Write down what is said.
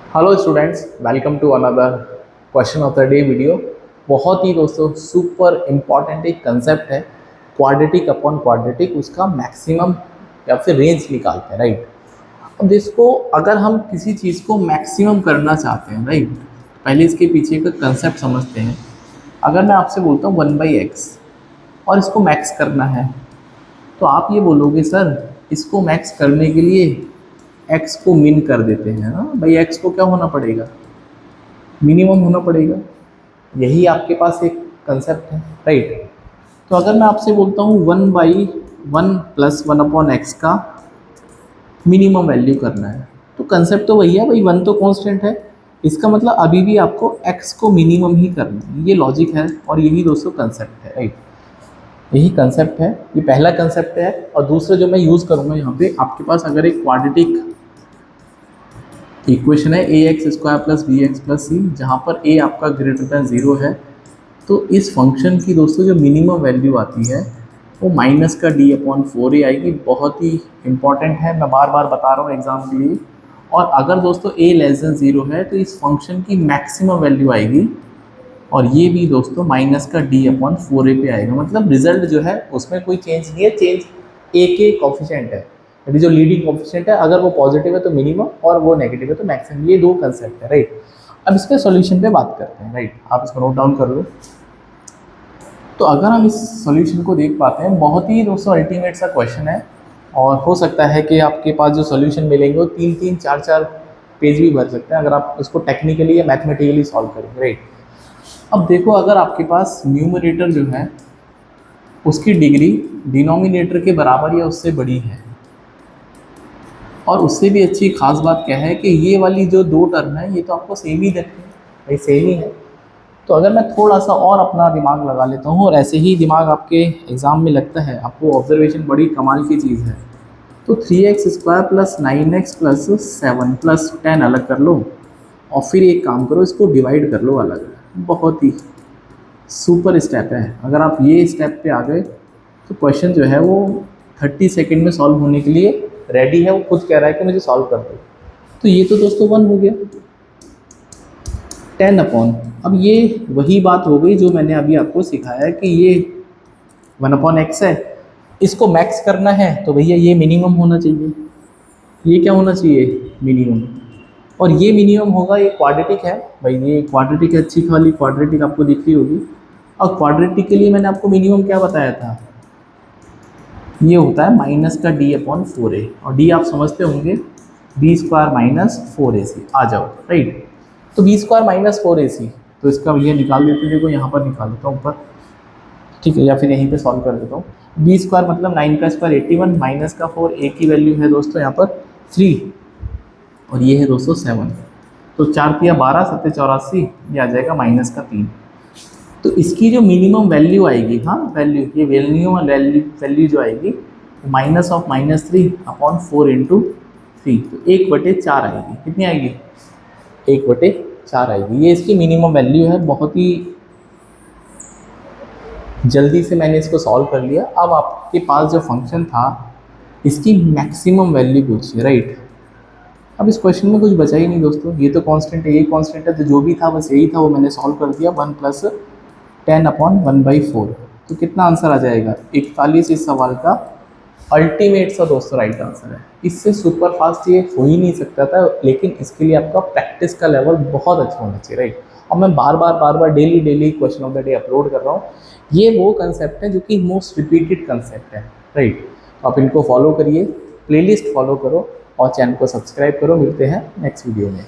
Hello students, welcome to another question of the day video. बहुत ही दोस्तों super important एक कंसेप्ट है क्वाड्रेटिक अपॉन क्वाड्रेटिक, उसका मैक्सिमम या फिर रेंज निकालते हैं, राइट। अब इसको अगर हम किसी चीज़ को मैक्सिमम करना चाहते हैं, राइट, पहले इसके पीछे का कंसेप्ट समझते हैं। अगर मैं आपसे बोलता हूँ 1/x और इसको मैक्स करना है, तो आप ये बोलोगे सर इसको मैक्स करने के लिए x को मिन कर देते हैं। हाँ भाई, x को क्या होना पड़ेगा, मिनिमम होना पड़ेगा। यही आपके पास एक कंसेप्ट है, राइट। तो अगर मैं आपसे बोलता हूँ 1/1 + 1/x का मिनिमम वैल्यू करना है, तो कंसेप्ट तो वही है भाई, 1 तो कांस्टेंट है, इसका मतलब अभी भी आपको x को मिनिमम ही करना है। ये लॉजिक है और यही दोस्तों कंसेप्ट है, राइट। यही कंसेप्ट है, ये पहला कंसेप्ट है। और दूसरा जो मैं यूज़ करूँगा यहाँ पे, आपके पास अगर एक क्वाड्रेटिक इक्वेशन है ax² + bx + c, जहाँ पर a आपका ग्रेटर दैन 0 है, तो इस फंक्शन की दोस्तों जो मिनिमम वैल्यू आती है वो -d/4a आएगी। बहुत ही इंपॉर्टेंट है, मैं बार बार बता रहा हूँ एग्जाम के लिए। और अगर दोस्तों a <0 है तो इस फंक्शन की मैक्सिमम वैल्यू आएगी, और ये भी दोस्तों -d/4a पे आएगा। मतलब रिजल्ट जो है उसमें कोई चेंज नहीं है, चेंज a के कॉफिशिएंट है, यानी जो लीडिंग कॉफिशिएंट है, अगर वो पॉजिटिव है तो मिनिमम और वो नेगेटिव है तो मैक्सिमम। ये दो कंसेप्ट है, राइट। अब इसके सॉल्यूशन पे बात करते हैं, राइट। आप इसको नोट डाउन कर लो। तो अगर हम इस सॉल्यूशन को देख पाते हैं, बहुत ही दोस्तों अल्टीमेट सा क्वेश्चन है, और हो सकता है कि आपके पास जो सॉल्यूशन मिलेंगे वो 3-3, 4-4 पेज भी भर सकते हैं अगर आप इसको टेक्निकली या मैथमेटिकली सॉल्व करेंगे, राइट। अब देखो, अगर आपके पास न्यूमरेटर जो है उसकी डिग्री डिनोमिनेटर के बराबर या उससे बड़ी है, और उससे भी अच्छी खास बात क्या है कि ये वाली जो दो टर्म है ये तो आपको सेम ही देते हैं, भाई सेम ही है। तो अगर मैं थोड़ा सा और अपना दिमाग लगा लेता हूँ, और ऐसे ही दिमाग आपके एग्ज़ाम में लगता है, आपको ऑब्जर्वेशन बड़ी कमाल की चीज़ है, तो 3x² + 9x + 7 + 10 अलग कर लो, और फिर एक काम करो, इसको डिवाइड कर लो अलग अलग। बहुत ही सुपर स्टेप है। अगर आप ये स्टेप पे आ गए तो क्वेश्चन जो है वो 30 सेकेंड में सॉल्व होने के लिए रेडी है। वो खुद कह रहा है कि मुझे सॉल्व कर दो। तो ये तो दोस्तों 1 हो गया, 10/। अब ये वही बात हो गई जो मैंने अभी आपको सिखाया है कि ये 1/x है, इसको मैक्स करना है तो भैया ये मिनिमम होना चाहिए। ये क्या होना चाहिए, मिनिमम। और ये मिनिमम होगा, ये क्वाड्रेटिक है भाई, ये क्वाड्रेटिक है, अच्छी खाली क्वाड्रेटिक आपको दिख रही होगी। और क्वाड्रेटिक के लिए मैंने आपको मिनिमम क्या बताया था, ये होता है -d/4a, और d आप समझते होंगे, b² - 4ac। आ जाओ, राइट। तो b² - 4ac, तो इसका ये निकाल देते हैं। देखो यहाँ पर निकाल देता हूँ ऊपर, ठीक है, या फिर यहीं पे सॉल्व कर देता हूँ। b² मतलब 9 का स्क्वायर 81, माइनस का 4, a की वैल्यू है दोस्तों यहाँ पर 3, और ये है दोस्तों 7। तो 4 × 12, 7 × 84, ये आ जाएगा -3। तो इसकी जो मिनिमम वैल्यू आएगी, हाँ वैल्यू, ये वैल्यू जो आएगी -3/4 × 3, तो 1/4 आएगी। कितनी आएगी, 1/4 आएगी। ये इसकी मिनिमम वैल्यू है। बहुत ही जल्दी से मैंने इसको सॉल्व कर लिया। अब आपके पास जो फंक्शन था इसकी मैक्सिमम वैल्यू पूछिए, राइट। अब इस क्वेश्चन में कुछ बचा ही नहीं दोस्तों, ये तो कांस्टेंट है, ये कांस्टेंट है, तो जो भी था बस यही था, वो मैंने सॉल्व कर दिया। 1 + 10/1/4। तो कितना आंसर आ जाएगा, 41 इस सवाल का अल्टीमेट सा दोस्तों राइट आंसर है। इससे सुपर फास्ट ये हो ही नहीं सकता था, लेकिन इसके लिए आपका प्रैक्टिस का लेवल बहुत अच्छा होना चाहिए, राइट। और मैं बार बार daily question of the day upload कर रहा हूँ। ये वो कंसेप्ट है जो कि मोस्ट रिपीटेड कंसेप्ट है, राइट। आप इनको फॉलो करिए, प्लेलिस्ट फॉलो करो और चैनल को सब्सक्राइब करो। मिलते हैं नेक्स्ट वीडियो में।